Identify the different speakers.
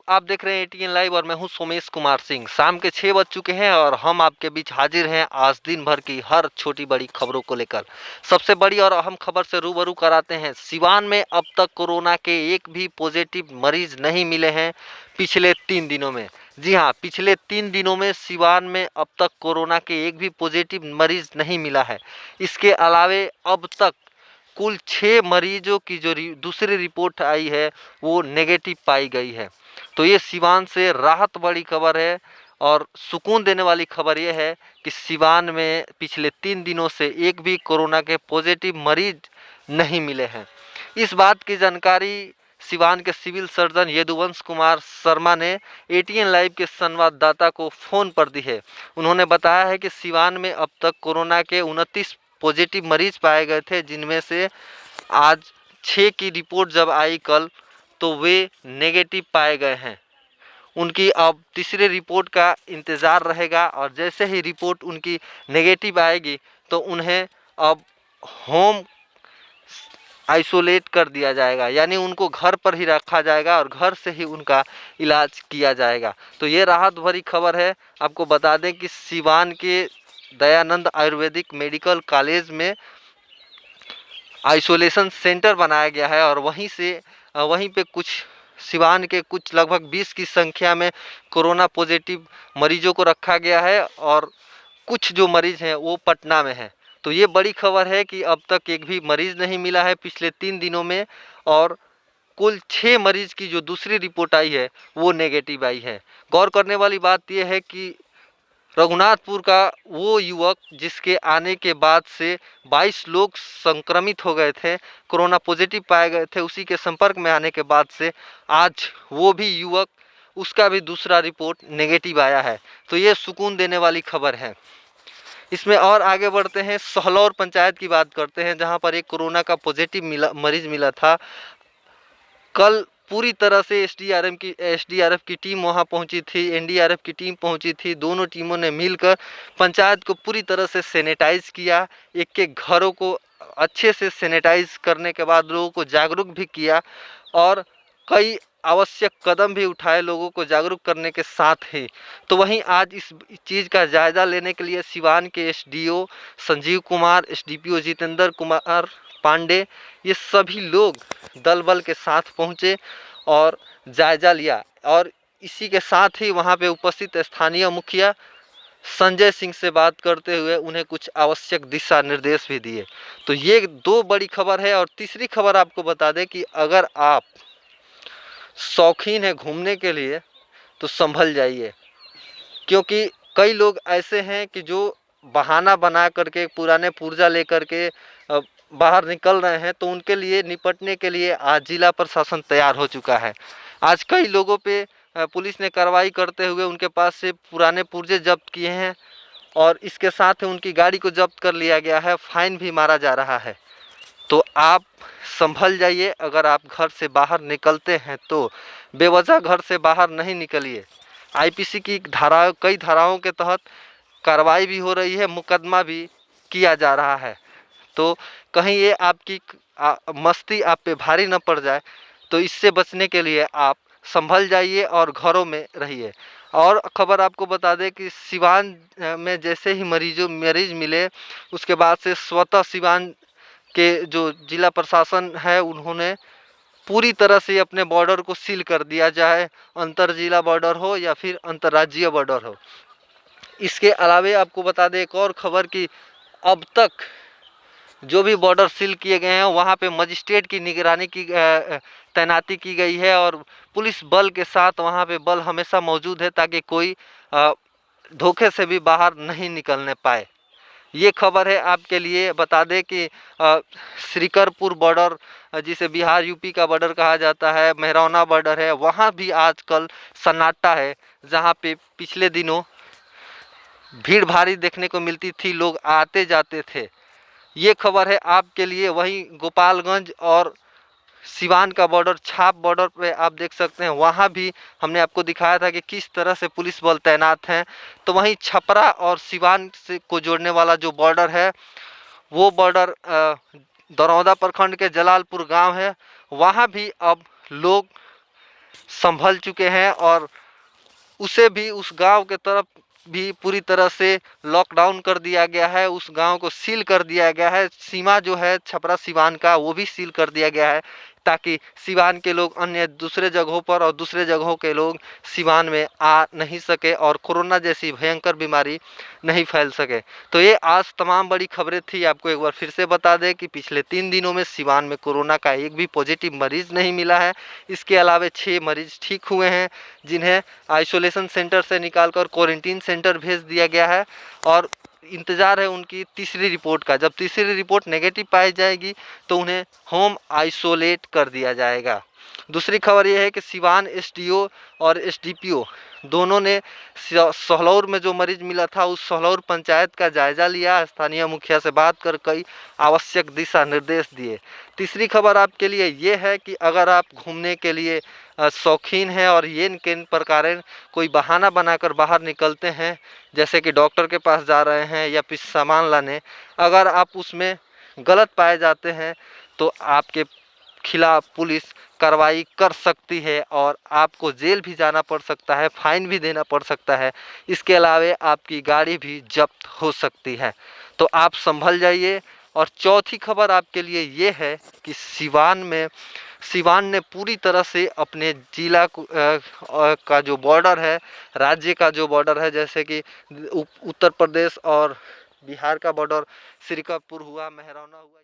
Speaker 1: आप देख रहे हैं एटीएन लाइव और मैं हूं सोमेश कुमार सिंह। शाम के 6 बज चुके हैं और हम आपके बीच हाजिर हैं आज दिन भर की हर छोटी बड़ी खबरों को लेकर। सबसे बड़ी और अहम खबर से रूबरू कराते हैं। सिवान में अब तक कोरोना के एक भी पॉजिटिव मरीज नहीं मिले हैं पिछले 3 दिनों में। जी हाँ, पिछले 3 दिनों में सिवान में अब तक कोरोना के एक भी पॉजिटिव मरीज नहीं मिला है। इसके अलावे अब तक कुल 6 मरीजों की जो दूसरी रिपोर्ट आई है वो नेगेटिव पाई गई है। तो ये सिवान से राहत बड़ी खबर है और सुकून देने वाली खबर ये है कि सिवान में पिछले 3 दिनों से एक भी कोरोना के पॉजिटिव मरीज नहीं मिले हैं। इस बात की जानकारी सिवान के सिविल सर्जन यदुवंश कुमार शर्मा ने एटीएन लाइव के संवाददाता को फ़ोन पर दी है। उन्होंने बताया है कि सिवान में अब तक कोरोना के 29 पॉजिटिव मरीज पाए गए थे, जिनमें से आज 6 की रिपोर्ट जब आई कल तो वे नेगेटिव पाए गए हैं। उनकी अब तीसरी रिपोर्ट का इंतज़ार रहेगा और जैसे ही रिपोर्ट उनकी नेगेटिव आएगी तो उन्हें अब होम आइसोलेट कर दिया जाएगा, यानी उनको घर पर ही रखा जाएगा और घर से ही उनका इलाज किया जाएगा। तो ये राहत भरी खबर है। आपको बता दें कि सिवान के दयानंद आयुर्वेदिक मेडिकल कॉलेज में आइसोलेशन सेंटर बनाया गया है और वहीं पे कुछ सिवान के कुछ लगभग 20 की संख्या में कोरोना पॉजिटिव मरीजों को रखा गया है और कुछ जो मरीज हैं वो पटना में हैं। तो ये बड़ी खबर है कि अब तक एक भी मरीज नहीं मिला है पिछले 3 दिनों में और कुल 6 मरीज की जो दूसरी रिपोर्ट आई है वो नेगेटिव आई है। गौर करने वाली बात यह है कि रघुनाथपुर का वो युवक जिसके आने के बाद से 22 लोग संक्रमित हो गए थे, कोरोना पॉजिटिव पाए गए थे, उसी के संपर्क में आने के बाद से आज वो भी युवक, उसका भी दूसरा रिपोर्ट नेगेटिव आया है। तो ये सुकून देने वाली खबर है। इसमें और आगे बढ़ते हैं, सहलौर पंचायत की बात करते हैं, जहां पर एक कोरोना का पॉजिटिव मरीज मिला था। कल पूरी तरह से एसडीआरएफ की टीम वहां पहुंची थी, एनडीआरएफ की टीम पहुंची थी। दोनों टीमों ने मिलकर पंचायत को पूरी तरह से सैनिटाइज किया। एक एक घरों को अच्छे से सैनिटाइज करने के बाद लोगों को जागरूक भी किया और कई आवश्यक कदम भी उठाए लोगों को जागरूक करने के साथ ही। तो वहीं आज इस चीज़ का जायज़ा लेने के लिए सिवान के एसडीओ संजीव कुमार, एसडीपीओ जितेंद्र कुमार पांडे, ये सभी लोग दल बल के साथ पहुंचे और जायजा लिया और इसी के साथ ही वहां पे उपस्थित स्थानीय मुखिया संजय सिंह से बात करते हुए उन्हें कुछ आवश्यक दिशा निर्देश भी दिए। तो ये दो बड़ी खबर है। और तीसरी खबर आपको बता दें कि अगर आप शौकीन है घूमने के लिए तो संभल जाइए, क्योंकि कई लोग ऐसे हैं कि जो बहाना बना करके पुराने पुर्जा लेकर के बाहर निकल रहे हैं। तो उनके लिए निपटने के लिए आज जिला प्रशासन तैयार हो चुका है। आज कई लोगों पे पुलिस ने कार्रवाई करते हुए उनके पास से पुराने पुर्जे जब्त किए हैं और इसके साथ ही उनकी गाड़ी को जब्त कर लिया गया है, फाइन भी मारा जा रहा है। तो आप संभल जाइए। अगर आप घर से बाहर निकलते हैं तो बेवजह घर से बाहर नहीं निकलिए। आईपीसी की कई धाराओं के तहत कार्रवाई भी हो रही है, मुकदमा भी किया जा रहा है। तो कहीं ये आपकी मस्ती आप पे भारी न पड़ जाए, तो इससे बचने के लिए आप संभल जाइए और घरों में रहिए। और खबर आपको बता दें कि सिवान में जैसे ही मरीज मिले उसके बाद से स्वतः सिवान के जो जिला प्रशासन है उन्होंने पूरी तरह से अपने बॉर्डर को सील कर दिया, चाहे अंतर जिला बॉर्डर हो या फिर अंतर्राज्यीय बॉर्डर हो। इसके अलावे आपको बता दें एक और खबर कि अब तक जो भी बॉर्डर सील किए गए हैं वहाँ पे मजिस्ट्रेट की निगरानी की तैनाती की गई है और पुलिस बल के साथ वहाँ पे बल हमेशा मौजूद है ताकि कोई धोखे से भी बाहर नहीं निकलने पाए। ये खबर है आपके लिए। बता दें कि श्रीकरपुर बॉर्डर, जिसे बिहार यूपी का बॉर्डर कहा जाता है, मेहरौना बॉर्डर है, वहाँ भी आजकल सन्नाटा है, जहाँ पे पिछले दिनों भीड़ भारी देखने को मिलती थी, लोग आते जाते थे। ये खबर है आपके लिए। वहीं गोपालगंज और सिवान का बॉर्डर, छाप बॉर्डर पे आप देख सकते हैं, वहाँ भी हमने आपको दिखाया था कि किस तरह से पुलिस बल तैनात हैं। तो वहीं छपरा और सिवान से को जोड़ने वाला जो बॉर्डर है वो बॉर्डर दरौदा प्रखंड के जलालपुर गांव है, वहाँ भी अब लोग संभल चुके हैं और उसे भी उस गांव के तरफ भी पूरी तरह से लॉकडाउन कर दिया गया है। उस गांव को सील कर दिया गया है। सीमा जो है छपरा सिवान का वो भी सील कर दिया गया है, ताकि सिवान के लोग अन्य दूसरे जगहों पर और दूसरे जगहों के लोग सिवान में आ नहीं सके और कोरोना जैसी भयंकर बीमारी नहीं फैल सके। तो ये आज तमाम बड़ी खबरें थी। आपको एक बार फिर से बता दें कि पिछले 3 दिनों में सिवान में कोरोना का एक भी पॉजिटिव मरीज नहीं मिला है। इसके अलावा 6 मरीज ठीक हुए हैं, जिन्हें आइसोलेशन सेंटर से निकालकर क्वारंटीन सेंटर भेज दिया गया है और इंतज़ार है उनकी तीसरी रिपोर्ट का। जब तीसरी रिपोर्ट नेगेटिव पाई जाएगी तो उन्हें होम आइसोलेट कर दिया जाएगा। दूसरी खबर यह है कि सिवान एसडीओ और एसडीपीओ दोनों ने सोहलौर में जो मरीज मिला था उस सोहलौर पंचायत का जायजा लिया, स्थानीय मुखिया से बात कर कई आवश्यक दिशा निर्देश दिए। तीसरी खबर आपके लिए ये है कि अगर आप घूमने के लिए शौकीन हैं और ये किन प्रकार कोई बहाना बनाकर बाहर निकलते हैं, जैसे कि डॉक्टर के पास जा रहे हैं या कुछ सामान लाने, अगर आप उसमें गलत पाए जाते हैं तो आपके खिलाफ पुलिस कार्रवाई कर सकती है और आपको जेल भी जाना पड़ सकता है, फाइन भी देना पड़ सकता है। इसके अलावा आपकी गाड़ी भी जब्त हो सकती है। तो आप संभल जाइए। और चौथी खबर आपके लिए ये है कि सिवान ने पूरी तरह से अपने जिला का जो बॉर्डर है, राज्य का जो बॉर्डर है, जैसे कि उत्तर प्रदेश और बिहार का बॉर्डर श्रीकाकुलम हुआ, मेहरौना हुआ।